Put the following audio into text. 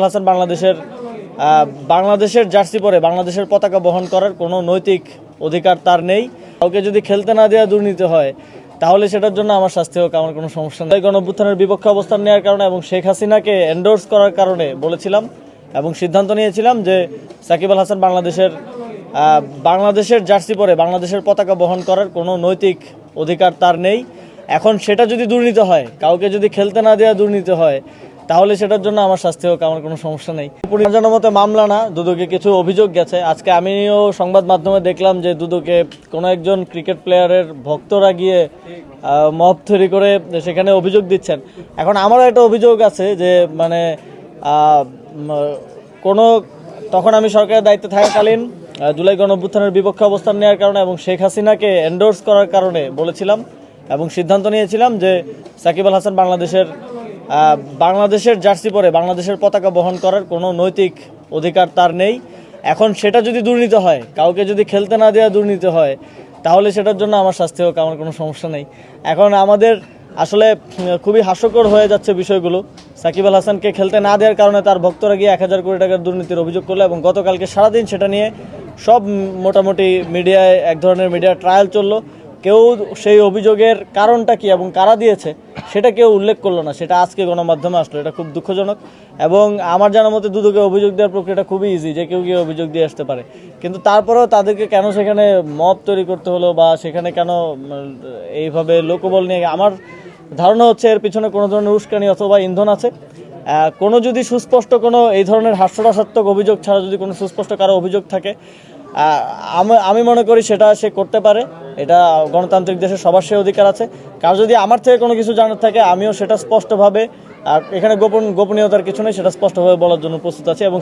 হাসান বাংলাদেশের জার্সি পরে বাংলাদেশের পতাকা বহন করার কোনো নৈতিক অধিকার তার নেই। কাউকে যদি খেলতে না দেওয়া দুর্নীতি হয় তাহলে সেটার জন্য আমার শাস্তি হোক, আমার কোনো সমস্যা নেই। গণঅভ্যুত্থানের বিপক্ষে অবস্থান নেওয়ার কারণে এবং শেখ হাসিনাকে এন্ডোর্স করার কারণে বলেছিলাম এবং সিদ্ধান্ত নিয়েছিলাম যে সাকিব আল হাসান বাংলাদেশের জার্সি পরে বাংলাদেশের পতাকা বহন করার কোনো নৈতিক অধিকার তার নেই। এখন সেটা যদি দুর্নীতি হয়, কাউকে যদি খেলতে না দেওয়া দুর্নীতি হয় তাহলে সেটার জন্য আমার শাস্তি হোক, আমার কোনো সমস্যা নেই। জানার মতো মামলা না, দুদকে কিছু অভিযোগ গেছে। আজকে আমিও সংবাদ মাধ্যমে দেখলাম যে দুদকে কোনো একজন ক্রিকেট প্লেয়ারের ভক্তরা গিয়ে মব তৈরি করে সেখানে অভিযোগ দিচ্ছেন। এখন আমারও একটা অভিযোগ আছে যে তখন আমি সরকারের দায়িত্বে থাকাকালীন জুলাই গণঅভ্যুত্থানের বিপক্ষে অবস্থান নেওয়ার কারণে এবং শেখ হাসিনাকে এন্ডোর্স করার কারণে বলেছিলাম এবং সিদ্ধান্ত নিয়েছিলাম যে সাকিব আল হাসান বাংলাদেশের জার্সি পরে বাংলাদেশের পতাকা বহন করার কোনো নৈতিক অধিকার তার নেই। এখন সেটা যদি দুর্নীতি হয়, কাউকে যদি খেলতে না দেওয়া দুর্নীতি হয় তাহলে সেটার জন্য আমার শাস্তি হোক, আমার কোনো সমস্যা নেই। এখন আমাদের আসলে খুবই হাস্যকর হয়ে যাচ্ছে বিষয়গুলো। সাকিব আল হাসানকে খেলতে না দেওয়ার কারণে তার ভক্তরা গিয়ে 1000 কোটি টাকার দুর্নীতির অভিযোগ করলো এবং গতকালকে সারাদিন সেটা নিয়ে সব মোটামুটি মিডিয়ায় এক ধরনের মিডিয়া ট্রায়াল চললো। কেউ সেই অভিযোগের কারণটা কি এবং কারা দিয়েছে সেটা কেউ উল্লেখ করলো না, সেটা আজকে গণমাধ্যমে আসলো। এটা খুব দুঃখজনক এবং আমার জানার মতে দুদকে অভিযোগ দেওয়ার প্রক্রিয়াটা খুবই ইজি, যে কেউ গিয়ে অভিযোগ দিয়ে আসতে পারে। কিন্তু তারপরেও তাদেরকে কেন সেখানে মব তৈরি করতে হলো বা সেখানে কেন এইভাবে লোকবল নিয়ে, আমার ধারণা হচ্ছে এর পিছনে কোনো ধরনের উস্কানি অথবা ইন্ধন আছে। কোনো যদি সুস্পষ্ট কোনো এই ধরনের হাস্যরসাত্মক অভিযোগ ছাড়া যদি কোনো সুস্পষ্ট কারো অভিযোগ থাকে, আমি মনে করি সেটা সে করতে পারে। এটা গণতান্ত্রিক দেশে সবার সে অধিকার আছে। কার যদি আমার থেকে কোনো কিছু জানার থাকে আমিও সেটা স্পষ্টভাবে, আর এখানে গোপনীয়তার কিছু নেই, সেটা স্পষ্টভাবে বলার জন্য প্রস্তুত আছি এবং